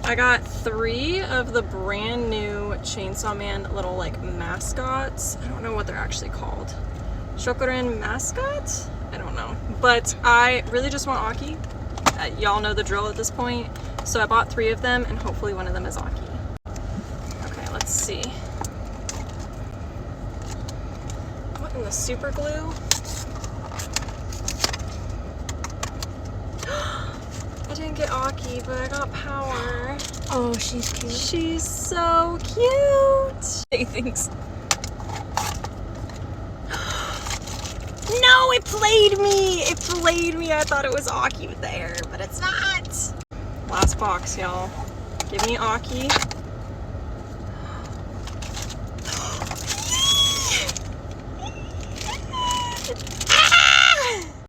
I got 3 of the brand new Chainsaw Man little like mascots. I don't know what they're actually called. Shokuren mascots? I don't know. But I really just want Aki. Y'all know the drill at this point. So I bought 3 of them and hopefully one of them is Aki. Okay, let's see. What in the super glue? I didn't get Aki, but I got Power. Oh, she's cute. She's so cute. She thinks. No, it played me. It played me. I thought it was Aki there, but it's not. Last box, y'all. Give me Aki.